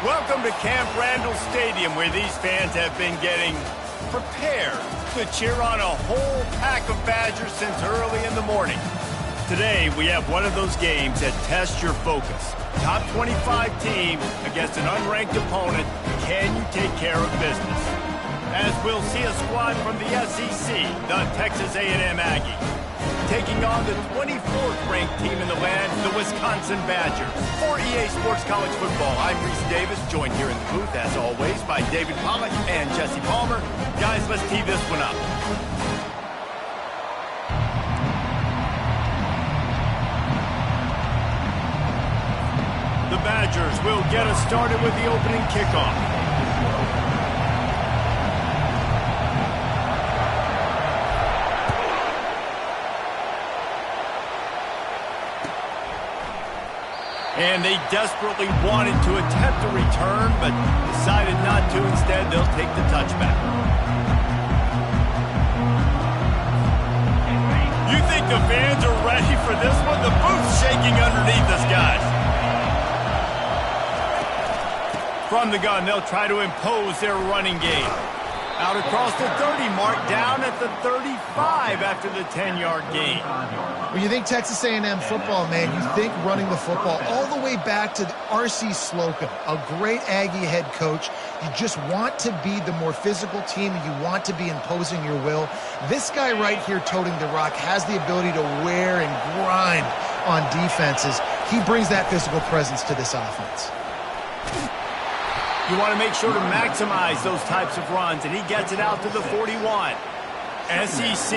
Welcome to Camp Randall Stadium, where these fans have been getting prepared to cheer on a whole pack of Badgers since early in the morning. Today, we have one of those games that tests your focus. Top 25 team against an unranked opponent. Can you take care of business? As we'll see a squad from the SEC, the Texas A&M Aggies, taking on the 24th ranked team in the land, the Wisconsin Badgers. For EA Sports College Football, I'm Reese Davis, joined here in the booth, as always, by David Pollack and Jesse Palmer. Guys, let's tee this one up. The Badgers will get us started with the opening kickoff. And they desperately wanted to attempt a return, but decided not to. Instead, they'll take the touchback. You think the fans are ready for this one? The booth's shaking underneath us, guys. From the gun, they'll try to impose their running game. Out across the 30 mark, down at the 35 after the 10-yard gain. When you think Texas A&M football, man, you think running the football all the way back to R.C. Slocum, a great Aggie head coach. You just want to be the more physical team, and you want to be imposing your will. This guy right here toting the rock has the ability to wear and grind on defenses. He brings that physical presence to this offense. You want to make sure to maximize those types of runs, and he gets it out to the 41. SEC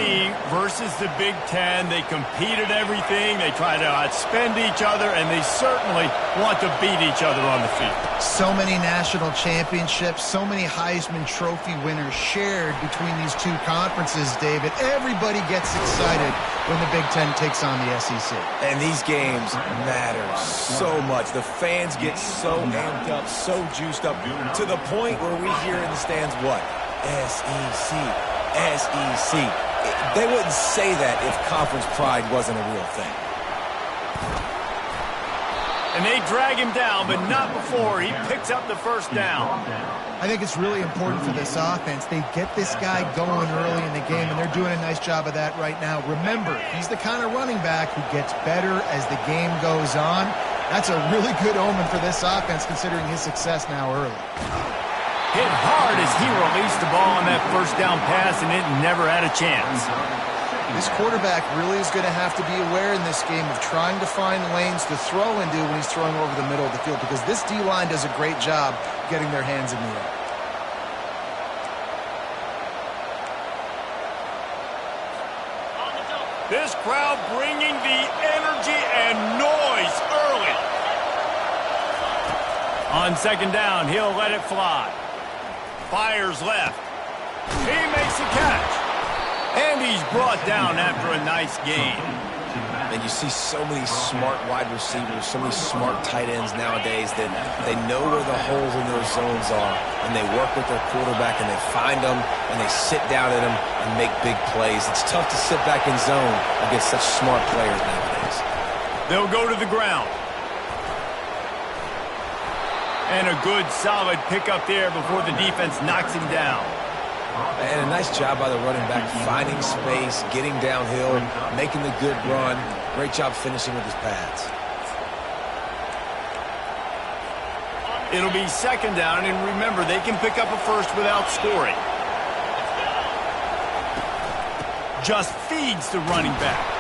versus the Big Ten. They compete at everything. They try to outspend each other, and they certainly want to beat each other on the field. So many national championships, so many Heisman Trophy winners shared between these two conferences, David. Everybody gets excited when the Big Ten takes on the SEC. And these games matter so much. The fans get so amped up, so juiced up, to the point where we hear in the stands what? SEC. SEC. They wouldn't say that if conference pride wasn't a real thing. And they drag him down, but not before he picks up the first down. I think it's really important for this offense. They get this guy going early in the game, and they're doing a nice job of that right now. Remember, he's the kind of running back who gets better as the game goes on. That's a really good omen for this offense, considering his success now early. Hit hard as he released the ball on that first down pass, and it never had a chance. This quarterback really is going to have to be aware in this game of trying to find lanes to throw into when he's throwing over the middle of the field, because this D-line does a great job getting their hands in the air. This crowd bringing the energy and noise early. On second down, he'll let it fly. Fires left. He makes a catch. And he's brought down after a nice gain. And you see so many smart wide receivers, so many smart tight ends nowadays that they know where the holes in those zones are, and they work with their quarterback, and they find them, and they sit down in them and make big plays. It's tough to sit back in zone against such smart players nowadays. They'll go to the ground. And a good, solid pickup there before the defense knocks him down. And a nice job by the running back, finding space, getting downhill, making the good run. Great job finishing with his pads. It'll be second down, and remember, they can pick up a first without scoring. Just feeds the running back.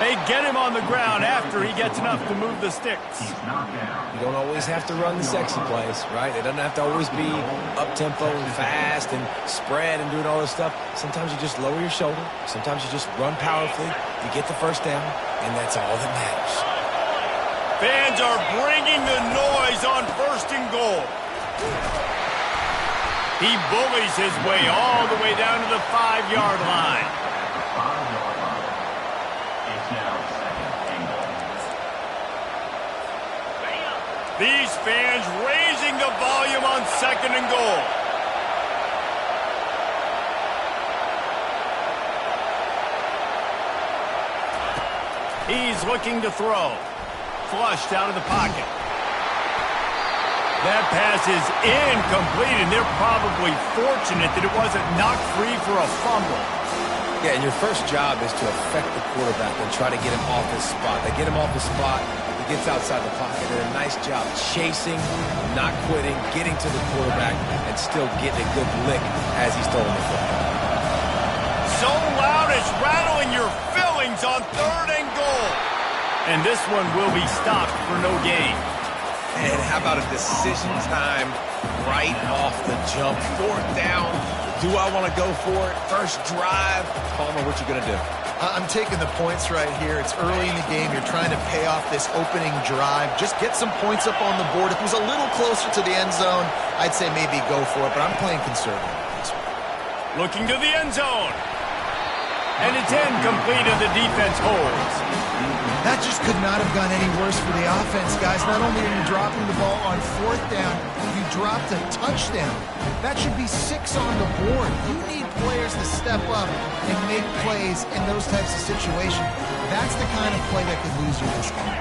They get him on the ground after he gets enough to move the sticks. You don't always have to run the sexy plays, right? It doesn't have to always be up-tempo and fast and spread and doing all this stuff. Sometimes you just lower your shoulder. Sometimes you just run powerfully. You get the first down, and that's all that matters. Fans are bringing the noise on first and goal. He bullies his way all the way down to the 5-yard line. These fans raising the volume on second and goal. He's looking to throw. Flushed out of the pocket. That pass is incomplete, and they're probably fortunate that it wasn't knocked free for a fumble. Yeah, and your first job is to affect the quarterback and try to get him off his spot. They get him off his spot, he gets outside the pocket. They did a nice job chasing, not quitting, getting to the quarterback, and still getting a good lick as he's throwing the football. So loud it's rattling your fillings on 3rd and goal. And this one will be stopped for no gain. And how about a decision time right off the jump? 4th down. Do I want to go for it? First drive. Palmer, what you going to do? I'm taking the points right here. It's early in the game. You're trying to pay off this opening drive. Just get some points up on the board. If it was a little closer to the end zone, I'd say maybe go for it, but I'm playing conservative. Looking to the end zone. And it's incomplete, and the defense holds. That just could not have gone any worse for the offense, guys. Not only are you dropping the ball on 4th down, you dropped a touchdown. That should be 6 on the board. You need players to step up and make plays in those types of situations. That's the kind of play that could lose you this game.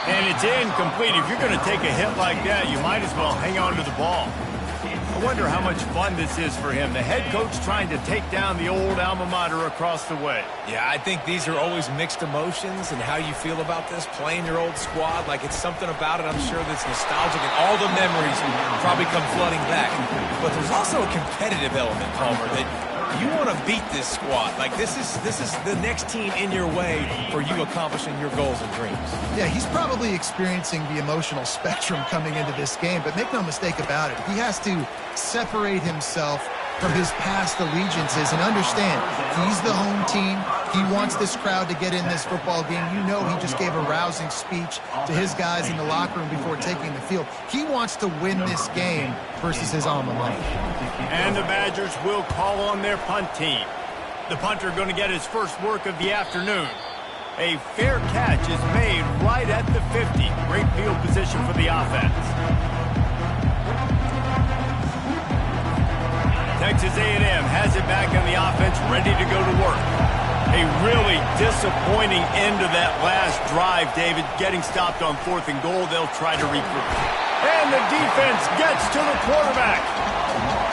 And it's incomplete. If you're going to take a hit like that, you might as well hang on to the ball. I wonder how much fun this is for him. The head coach trying to take down the old alma mater across the way. Yeah, I think these are always mixed emotions, and how you feel about this, playing your old squad. Like, it's something about it, I'm sure, that's nostalgic, and all the memories probably come flooding back. But there's also a competitive element, Palmer, that you want to beat this squad. Like, this is the next team in your way for you accomplishing your goals and dreams. Yeah, he's probably experiencing the emotional spectrum coming into this game, but make no mistake about it. He has to separate himself from his past allegiances and understand he's the home team. He wants this crowd to get in this football game. You know he just gave a rousing speech to his guys in the locker room before taking the field. He wants to win this game versus his alma mater. And the Badgers will call on their punt team. The punter going to get his first work of the afternoon. A fair catch is made right at the 50. Great field position for the offense. Texas A&M has it back on the offense, ready to go to work. A really disappointing end of that last drive, David. Getting stopped on 4th and goal, they'll try to regroup. And the defense gets to the quarterback.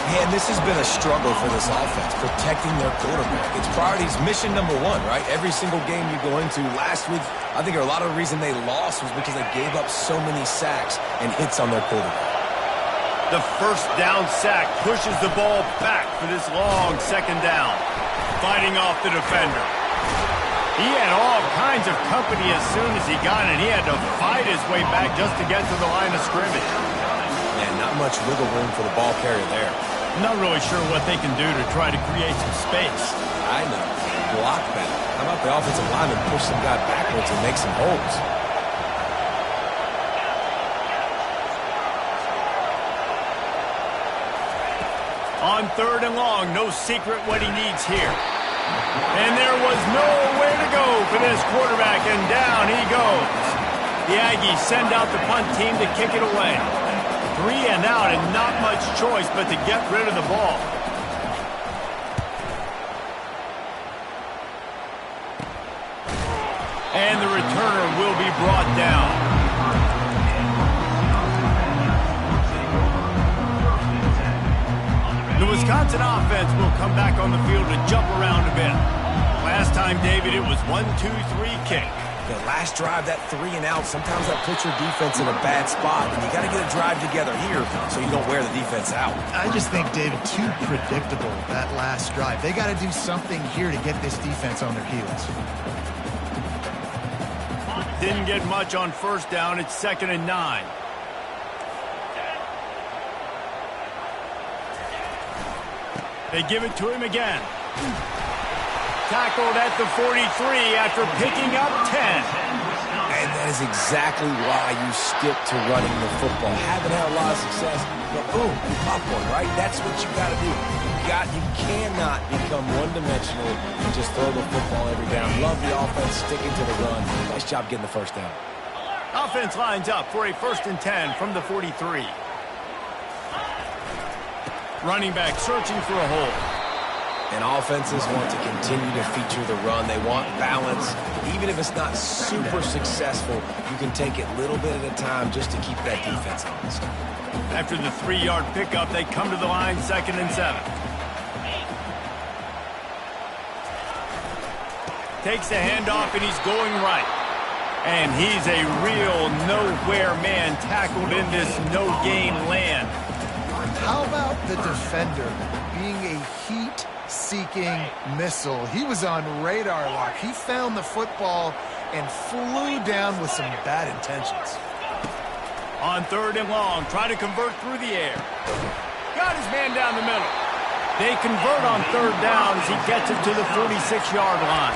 Man, this has been a struggle for this offense, protecting their quarterback. It's priorities, mission number 1, right? Every single game you go into. Last week, I think a lot of the reason they lost was because they gave up so many sacks and hits on their quarterback. The first down sack pushes the ball back for this long 2nd down. Fighting off the defender. He had all kinds of company as soon as he got it. He had to fight his way back just to get to the line of scrimmage. Man, not much wiggle room for the ball carrier there. I'm not really sure what they can do to try to create some space. I know. Block that. How about the offensive lineman push some guy backwards and make some holes? On 3rd and long, no secret what he needs here. And there was nowhere to go for this quarterback, and down he goes. The Aggies send out the punt team to kick it away. 3 and out, and not much choice but to get rid of the ball. And the returner will be brought down. The Wisconsin offense will come back on the field and jump around a bit. Last time, David, it was 1-2-3 kick. The last drive, that 3 and out, sometimes that puts your defense in a bad spot, and you got to get a drive together here so you don't wear the defense out. I just think, David, too predictable, that last drive. They got to do something here to get this defense on their heels. Didn't get much on 1st down. It's 2nd and 9. They give it to him again. Tackled at the 43 after picking up 10. And that is exactly why you stick to running the football. Haven't had a lot of success, but boom, you pop one, right? That's what you got to do. You cannot become one-dimensional and just throw the football every down. Love the offense, sticking to the run. Nice job getting the 1st down. Offense lines up for a 1st and 10 from the 43. Running back searching for a hole. And offenses want to continue to feature the run. They want balance. Even if it's not super successful, you can take it little bit at a time just to keep that defense honest. After the 3-yard pickup, they come to the line, 2nd and 7. Takes the handoff, and he's going right. And he's a real nowhere man tackled in this no-gain land. How about the defender being a heat-seeking missile? He was on radar lock. He found the football and flew down with some bad intentions. On 3rd and long, try to convert through the air. Got his man down the middle. They convert on 3rd down as he gets it to the 46-yard line.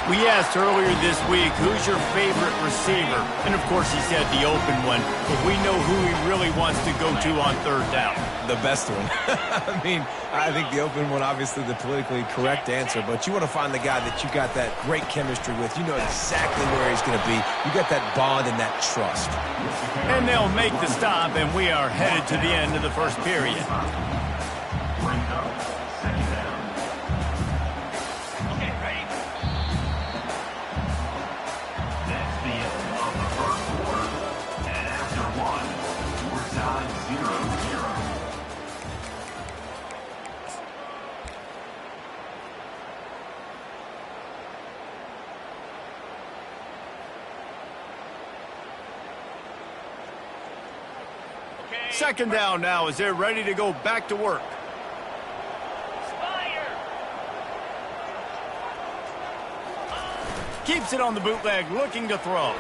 We asked earlier this week, who's your favorite receiver? And, of course, he said the open one. But we know who he really wants to go to on 3rd down. The best one. I mean, I think the open one, obviously the politically correct answer, but you want to find the guy that you got that great chemistry with. You know exactly where he's going to be. You got that bond and that trust. And they'll make the stop, and we are headed to the end of the first period. Second down now as they're ready to go back to work. Keeps it on the bootleg, looking to throw.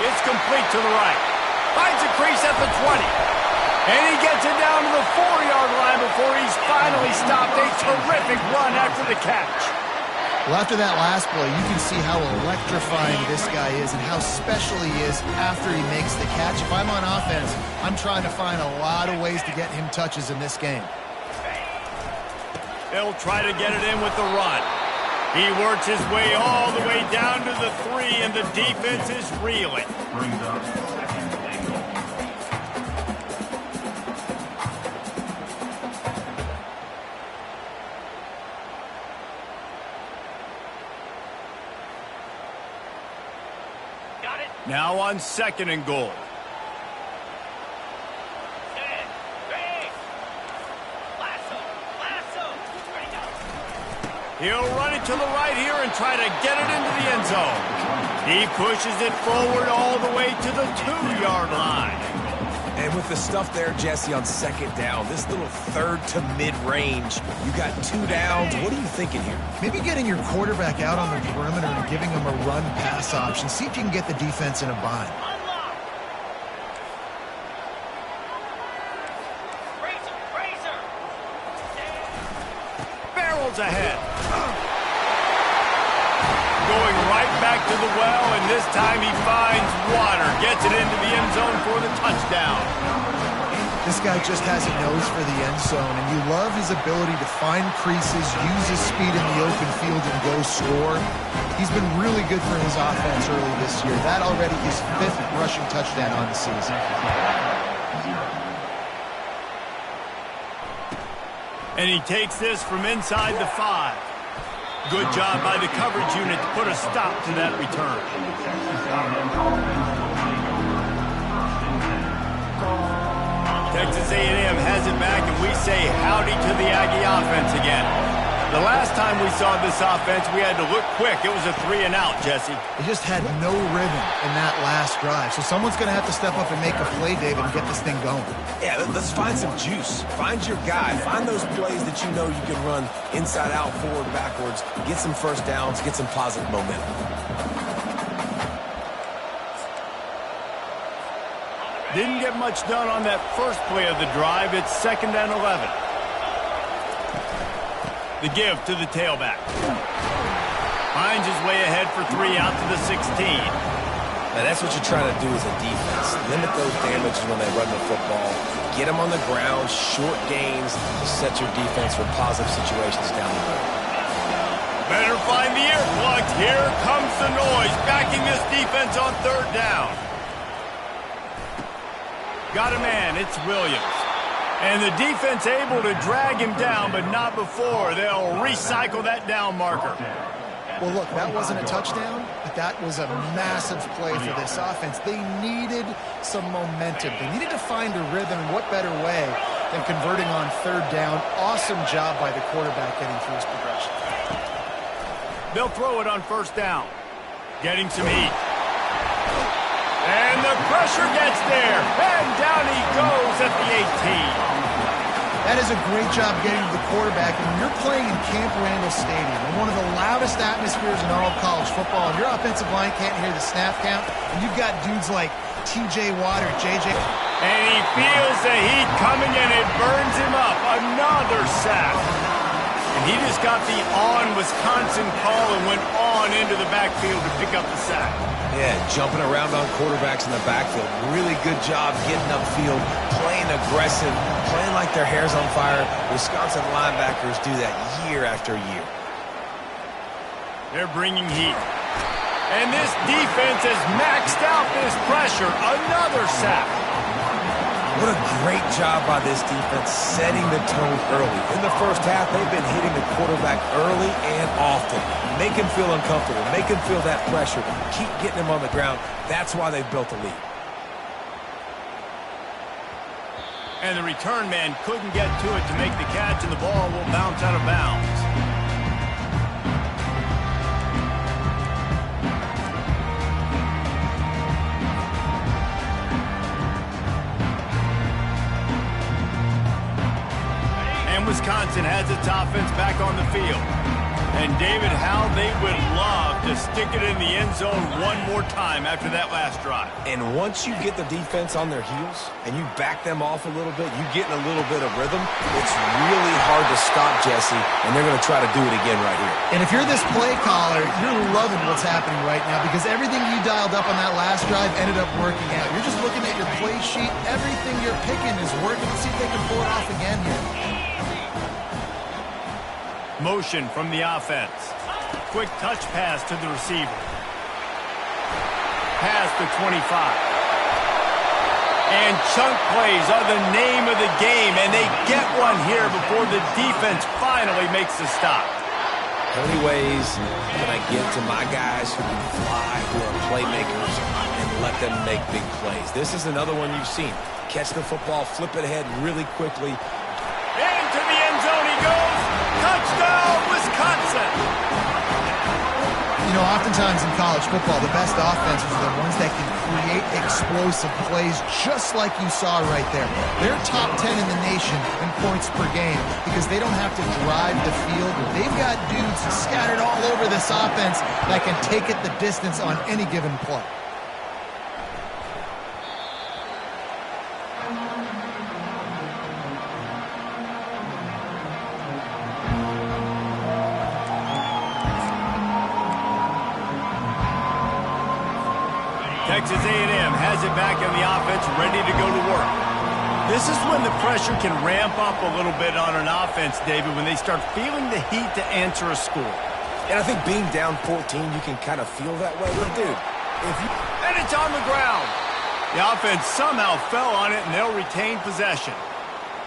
It's complete to the right. Finds a crease at the 20. And he gets it down to the 4-yard line before he's finally stopped. A terrific run after the catch. Well, after that last play, you can see how electrifying this guy is and how special he is after he makes the catch. If I'm on offense, I'm trying to find a lot of ways to get him touches in this game. They'll try to get it in with the run. He works his way all the way down to the 3, and the defense is reeling. Now on 2nd and goal. He'll run it to the right here and try to get it into the end zone. He pushes it forward all the way to the 2-yard line. And with the stuff there, Jesse, on 2nd down, this little 3rd to mid-range, you got 2 downs. What are you thinking here? Maybe getting your quarterback out on the perimeter and giving him a run-pass option. See if you can get the defense in a bind. Barrels ahead. Going right back to the well, and this time he finds water. Gets it into the end zone for the touchdown. This guy just has a nose for the end zone, and you love his ability to find creases, use his speed in the open field, and go score. He's been really good for his offense early this year. That already his 5th rushing touchdown on the season. And he takes this from inside the 5. Good job by the coverage unit to put a stop to that return. Texas A&M has it back, and we say howdy to the Aggie offense again. The last time we saw this offense, we had to look quick. It was a 3-and-out, Jesse. They just had no rhythm in that last drive. So someone's going to have to step up and make a play, David, and get this thing going. Yeah, let's find some juice. Find your guy. Find those plays that you know you can run inside out, forward, backwards. Get some first downs. Get some positive momentum. Didn't get much done on that first play of the drive. It's 2nd and 11. The give to the tailback. Finds his way ahead for 3 out to the 16. Now that's what you're trying to do as a defense. Limit those damages when they run the football. Get them on the ground, short gains, to set your defense for positive situations down the road. Better find the earplugs. Here comes the noise, backing this defense on 3rd down. Got a man, it's Williams. And the defense able to drag him down, but not before. They'll recycle that down marker. Well, look, that wasn't a touchdown, but that was a massive play for this offense. They needed some momentum. They needed to find a rhythm, and what better way than converting on third down. Awesome job by the quarterback getting through his progression. They'll throw it on first down. Getting some heat. And the pressure gets there. And down he goes at the 18. That is a great job getting to the quarterback. And when you're playing in Camp Randall Stadium, in one of the loudest atmospheres in all of college football, and your offensive line can't hear the snap count, and you've got dudes like T.J. Watt or J.J. And he feels the heat coming, and it burns him up. Another sack. And he just got the on-Wisconsin call and went on into the backfield to pick up the sack. Yeah, jumping around on quarterbacks in the backfield. Really good job getting upfield, playing aggressive, playing like their hair's on fire. Wisconsin linebackers do that year after year. They're bringing heat. And this defense has maxed out this pressure. Another sack. What a great job by this defense setting the tone early. In the first half, they've been hitting the quarterback early and often. Make him feel uncomfortable. Make him feel that pressure. Keep getting him on the ground. That's why they've built a lead. And the return man couldn't get to it to make the catch, and the ball will bounce out of bounds. Wisconsin has its offense back on the field. And David, how they would love to stick it in the end zone one more time after that last drive. And once you get the defense on their heels and you back them off a little bit, you get in a little bit of rhythm, it's really hard to stop, Jesse, and they're going to try to do it again right here. And if you're this play caller, you're loving what's happening right now because everything you dialed up on that last drive ended up working out. You're just looking at your play sheet. Everything you're picking is working. Let's see if they can pull it off again here. Motion from the offense. Quick touch pass to the receiver. Pass to 25. And chunk plays are the name of the game, and they get one here before the defense finally makes the stop. How many ways can I get to my guys who can fly, who are playmakers, and let them make big plays? This is another one you've seen. Catch the football, flip it ahead really quickly. Into the end zone he goes. Touchdown, Wisconsin! You know, oftentimes in college football, the best offenses are the ones that can create explosive plays just like you saw right there. They're top 10 in the nation in points per game because they don't have to drive the field. They've got dudes scattered all over this offense that can take it the distance on any given play. Texas A&M has it back on the offense, ready to go to work. This is when the pressure can ramp up a little bit on an offense, David, when they start feeling the heat to answer a score. And I think being down 14, you can kind of feel that way. But, dude, if you... And it's on the ground. The offense somehow fell on it, and they'll retain possession.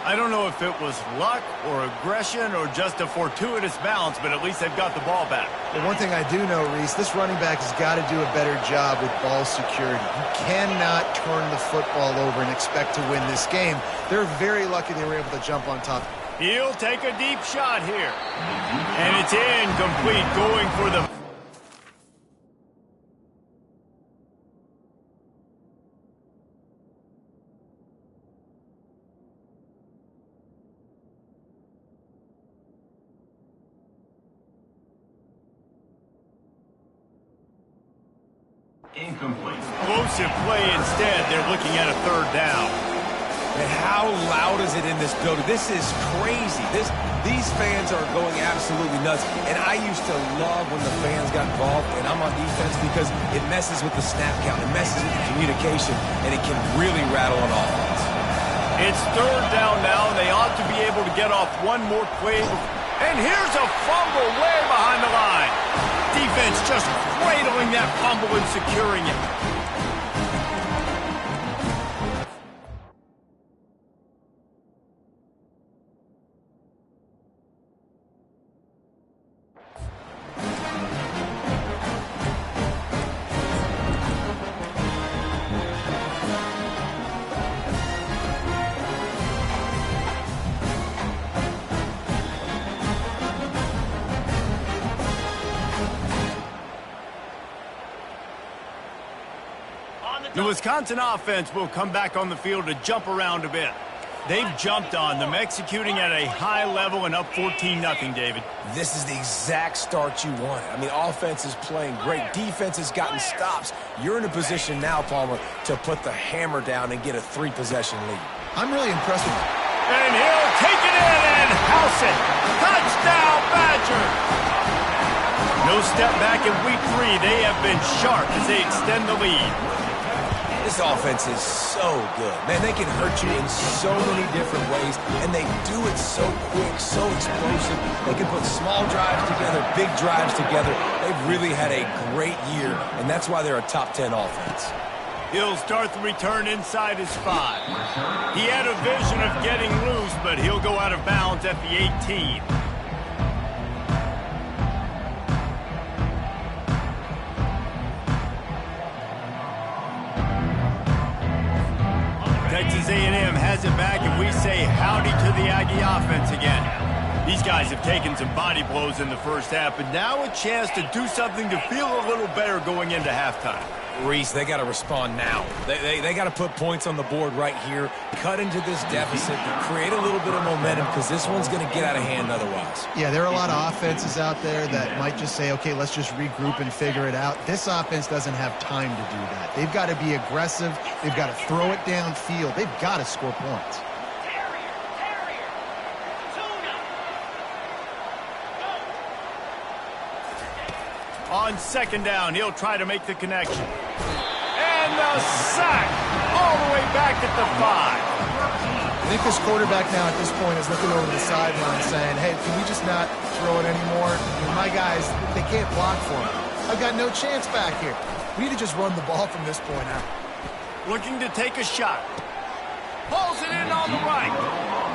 I don't know if it was luck or aggression or just a fortuitous bounce, but at least they've got the ball back. But one thing I do know, Reese, this running back has got to do a better job with ball security. You cannot turn the football over and expect to win this game. They're very lucky they were able to jump on top. He'll take a deep shot here. And it's incomplete, going for the... Incomplete. Explosive play instead. They're looking at a third down. And how loud is it in this building? This is crazy. These fans are going absolutely nuts. And I used to love when the fans got involved, and I'm on defense because it messes with the snap count. It messes with the communication, and it can really rattle an offense. It's third down now, and they ought to be able to get off one more play. And here's a fumble way behind the line. Defense just cradling that fumble and securing it. The Wisconsin offense will come back on the field to jump around a bit. They've jumped on them, executing at a high level and up 14-0, David. This is the exact start you wanted. I mean, offense is playing great. Defense has gotten stops. You're in a position now, Palmer, to put the hammer down and get a 3-possession lead. I'm really impressed with him. And he'll take it in and house it. Touchdown, Badger! No step back in week 3. They have been sharp as they extend the lead. This offense is so good. Man, they can hurt you in so many different ways, and they do it so quick, so explosive. They can put small drives together, big drives together. They've really had a great year, and that's why they're a top 10 offense. He'll start the return inside his 5. He had a vision of getting loose, but he'll go out of bounds at the 18. Texas A&M has it back, and we say howdy to the Aggie offense again. These guys have taken some body blows in the first half, but now a chance to do something to feel a little better going into halftime. Reese, they got to respond now. They got to put points on the board right here, cut into this deficit, create a little bit of momentum, because this one's going to get out of hand otherwise. Yeah, there are a lot of offenses out there that might just say, okay, let's just regroup and figure it out. This offense doesn't have time to do that. They've got to be aggressive. They've got to throw it downfield. They've got to score points. On second down, he'll try to make the connection. And the sack all the way back at the 5. I think this quarterback now at this point is looking over the sideline saying, hey, can we just not throw it anymore? I mean, my guys, they can't block for me. I've got no chance back here. We need to just run the ball from this point out. Looking to take a shot. Pulls it in on the right.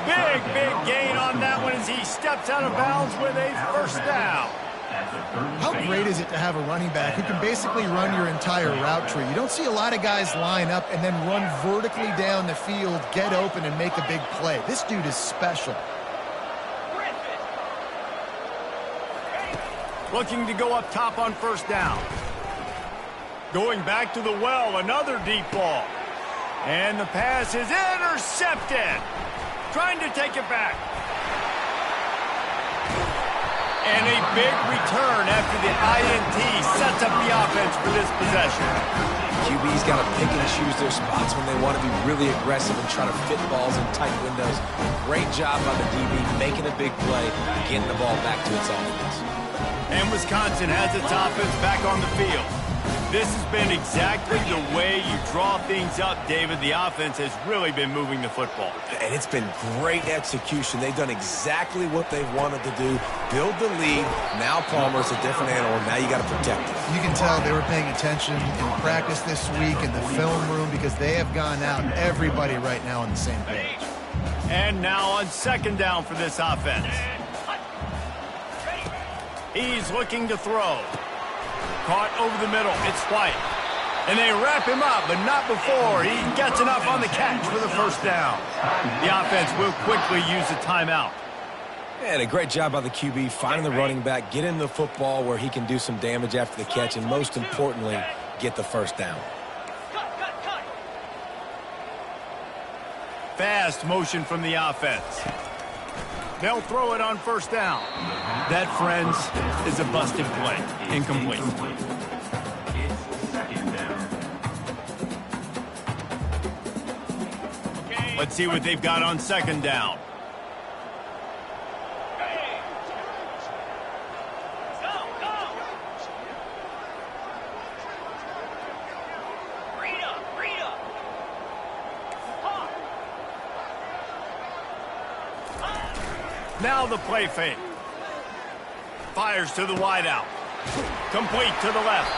Big gain on that one as he steps out of bounds with a first down. How great is it to have a running back who can basically run your entire route tree? You don't see a lot of guys line up and then run vertically down the field, get open, and make a big play. This dude is special. Looking to go up top on first down. Going back to the well, another deep ball. And the pass is intercepted. Trying to take it back. And a big return after the INT sets up the offense for this possession. QB's got to pick and choose their spots when they want to be really aggressive and try to fit balls in tight windows. Great job by the DB making a big play, getting the ball back to its offense. And Wisconsin has its offense back on the field. This has been exactly the way you draw things up, David. The offense has really been moving the football. And it's been great execution. They've done exactly what they've wanted to do. Build the lead. Now Palmer's a different animal. Now you got to protect it. You can tell they were paying attention in practice this week in the film room because they have gone out, everybody right now on the same page. And now on second down for this offense. He's looking to throw. Caught over the middle. It's White. And they wrap him up, but not before he gets enough on the catch for the first down. The offense will quickly use a timeout. And a great job by the QB finding the running back, get him the football where he can do some damage after the catch, and most importantly, get the first down. Fast motion from the offense. They'll throw it on first down. That, friends, is a busted play. Incomplete. Let's see what they've got on second down. Now the play fake. Fires to the wideout. Complete to the left.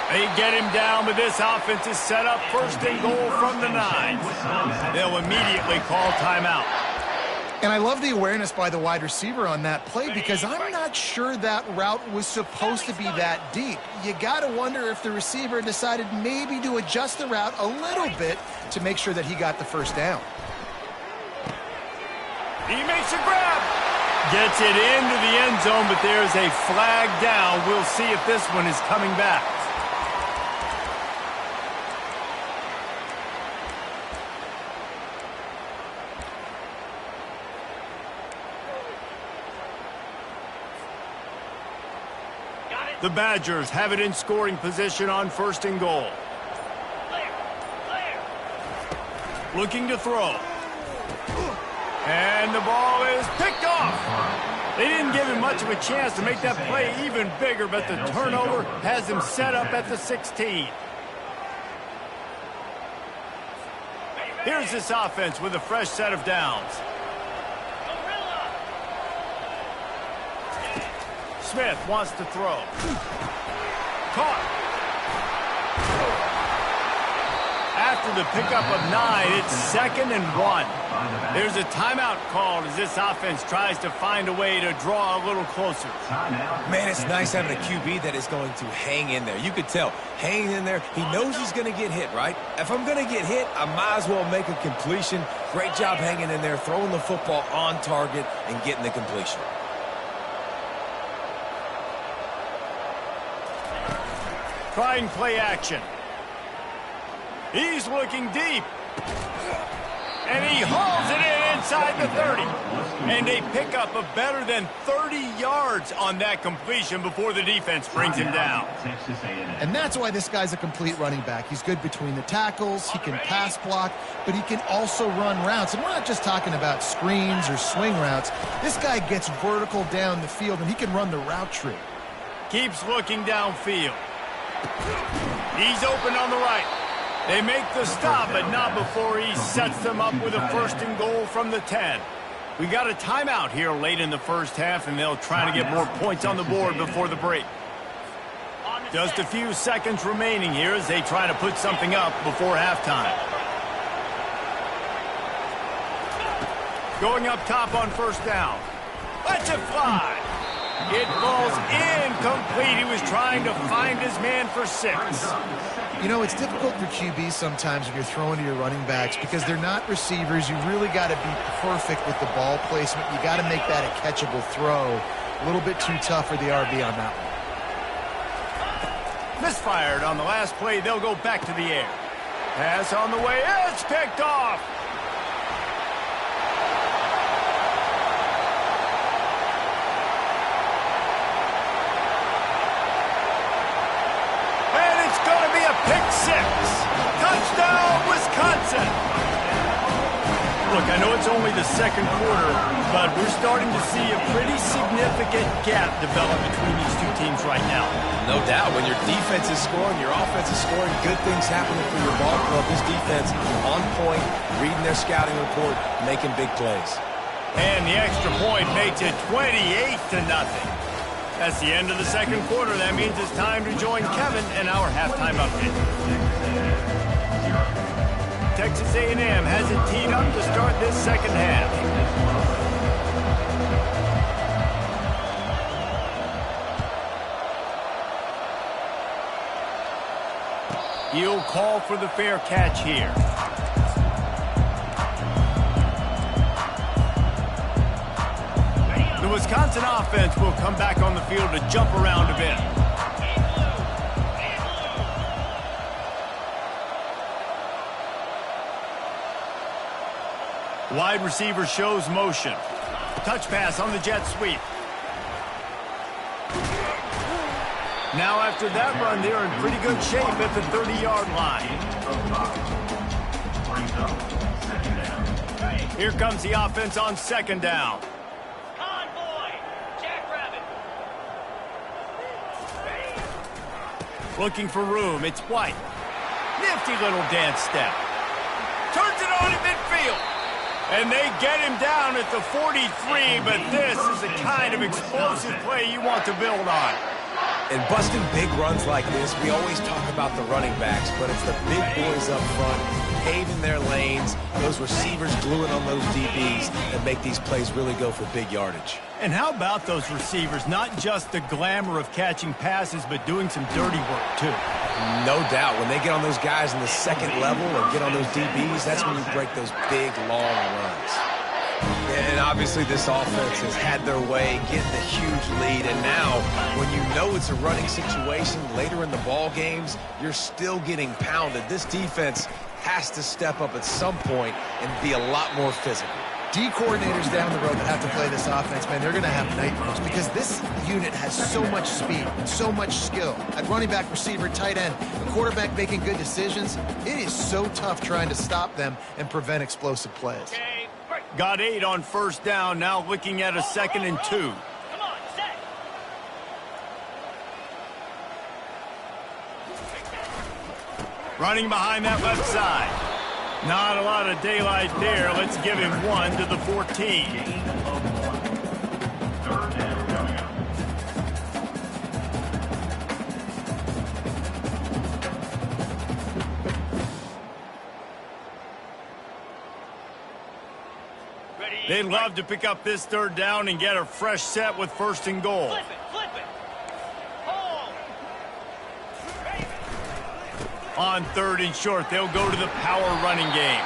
They get him down, but this offense is set up first and goal from the 9. They'll immediately call timeout. And I love the awareness by the wide receiver on that play because I'm not sure that route was supposed to be that deep. You got to wonder if the receiver decided maybe to adjust the route a little bit to make sure that he got the first down. He makes a grab. Gets it into the end zone, but there's a flag down. We'll see if this one is coming back. The Badgers have it in scoring position on 1st and goal. Looking to throw. And the ball is picked off. They didn't give him much of a chance to make that play even bigger, but the turnover has him set up at the 16. Here's this offense with a fresh set of downs. Smith wants to throw. Caught. After the pickup of 9, it's 2nd and 1. There's a timeout called as this offense tries to find a way to draw a little closer. Man, it's nice having a QB that is going to hang in there. You could tell, hanging in there, he knows he's going to get hit, right? If I'm going to get hit, I might as well make a completion. Great job hanging in there, throwing the football on target and getting the completion. Trying play action. He's looking deep. And he hauls it in inside the 30. And they pick up a better than 30 yards on that completion before the defense brings him down. And that's why this guy's a complete running back. He's good between the tackles, he can pass block, but he can also run routes. And we're not just talking about screens or swing routes. This guy gets vertical down the field, and he can run the route tree. Keeps looking downfield. He's open on the right. They make the stop, but not before he sets them up with a 1st and goal from the 10. We got a timeout here late in the first half, and they'll try to get more points on the board before the break. Just a few seconds remaining here as they try to put something up before halftime. Going up top on 1st down. Let's it fly. It falls incomplete. He was trying to find his man for 6. You know, it's difficult for QBs sometimes when you're throwing to your running backs because they're not receivers. You really got to be perfect with the ball placement. You got to make that a catchable throw. A little bit too tough for the RB on that one. Misfired on the last play. They'll go back to the air. Pass on the way. It's picked off. Pick 6. Touchdown, Wisconsin. Look, I know it's only the 2nd quarter, but we're starting to see a pretty significant gap develop between these two teams right now. No doubt. When your defense is scoring, your offense is scoring, good things happening for your ball club. This defense on point, reading their scouting report, making big plays. And the extra point makes it 28-0. That's the end of the 2nd quarter. That means it's time to join Kevin in our halftime update. Texas A&M has it teed up to start this 2nd half. He'll call for the fair catch here. The Wisconsin offense will come back on the field to jump around a bit. Wide receiver shows motion. Touch pass on the jet sweep. Now after that run, they're in pretty good shape at the 30-yard line. Here comes the offense on 2nd down. Looking for room. It's White. Nifty little dance step. Turns it on in midfield. And they get him down at the 43, but this is the kind of explosive play you want to build on. In busting big runs like this, we always talk about the running backs, but it's the big boys up front, paving their lanes, those receivers gluing on those DBs that make these plays really go for big yardage. And how about those receivers? Not just the glamour of catching passes, but doing some dirty work, too. No doubt. When they get on those guys in the 2nd level and get on those DBs, that's when you break those big, long runs. And obviously this offense has had their way, getting the huge lead. And now, when you know it's a running situation later in the ball games, you're still getting pounded. This defense has to step up at some point and be a lot more physical. D coordinators down the road that have to play this offense, man, they're going to have nightmares because this unit has so much speed and so much skill. At running back, receiver, tight end, the quarterback making good decisions, it is so tough trying to stop them and prevent explosive plays. Got 8 on first down, now looking at a 2nd and 2. Running behind that left side. Not a lot of daylight there. Let's give him 1 to the 14. They'd love to pick up this 3rd down and get a fresh set with 1st and goal. Flip it. Hold. On 3rd and short, they'll go to the power running game.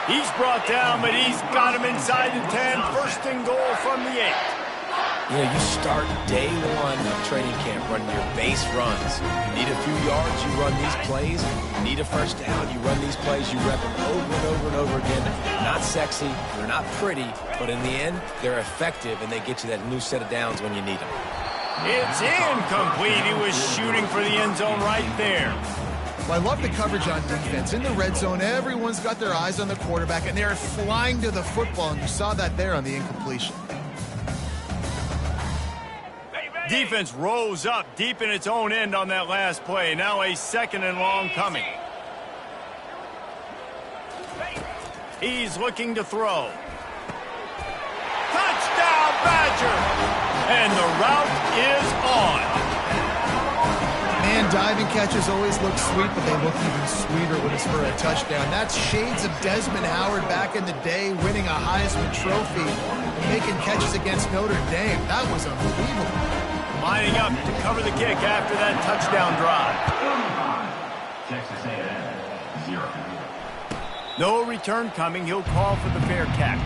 He's brought down, but he's got him inside the 10. 1st and goal from the 8. You know, you start day 1 of training camp running your base runs. You need a few yards, you run these plays. You need a first down, you run these plays. You rep them over and over and over again. They're not sexy, they're not pretty, but in the end, they're effective, and they get you that new set of downs when you need them. It's incomplete. He was shooting for the end zone right there. Well, I love the coverage on defense. In the red zone, everyone's got their eyes on the quarterback, and they're flying to the football, and you saw that there on the incompletion. Defense rose up deep in its own end on that last play. Now a 2nd and long coming. He's looking to throw. Touchdown, Badger! And the route is on. Man, diving catches always look sweet, but they look even sweeter when it's for a touchdown. That's shades of Desmond Howard back in the day, winning a Heisman Trophy and making catches against Notre Dame. That was unbelievable. Lining up to cover the kick after that touchdown drive. Texas A&M, 0. No return coming. He'll call for the fair catch.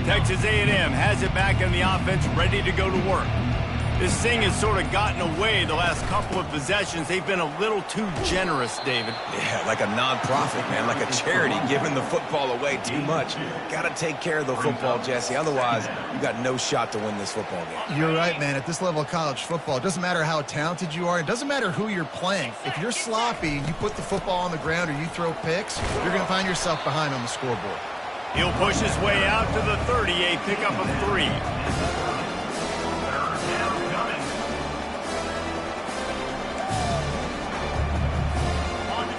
Texas A&M has it back in the offense, ready to go to work. This thing has sort of gotten away the last couple of possessions. They've been a little too generous, David. Yeah, like a non-profit, man, like a charity, giving the football away too much. Got to take care of the football, Jesse. Otherwise, you got no shot to win this football game. You're right, man. At this level of college football, it doesn't matter how talented you are. It doesn't matter who you're playing. If you're sloppy and you put the football on the ground or you throw picks, you're going to find yourself behind on the scoreboard. He'll push his way out to the 30, a pickup of 3.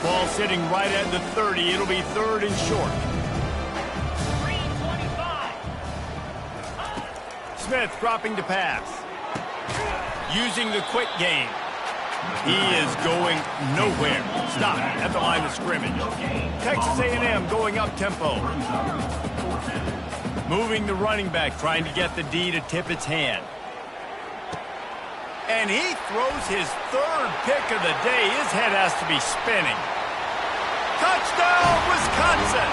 Ball sitting right at the 30. It'll be 3rd and short. 325. Smith dropping to pass. Using the quick game. He is going nowhere. Stop at the line of scrimmage. Texas A&M going up tempo. Moving the running back, trying to get the D to tip its hand. And he throws his 3rd pick of the day. His head has to be spinning. Touchdown, Wisconsin!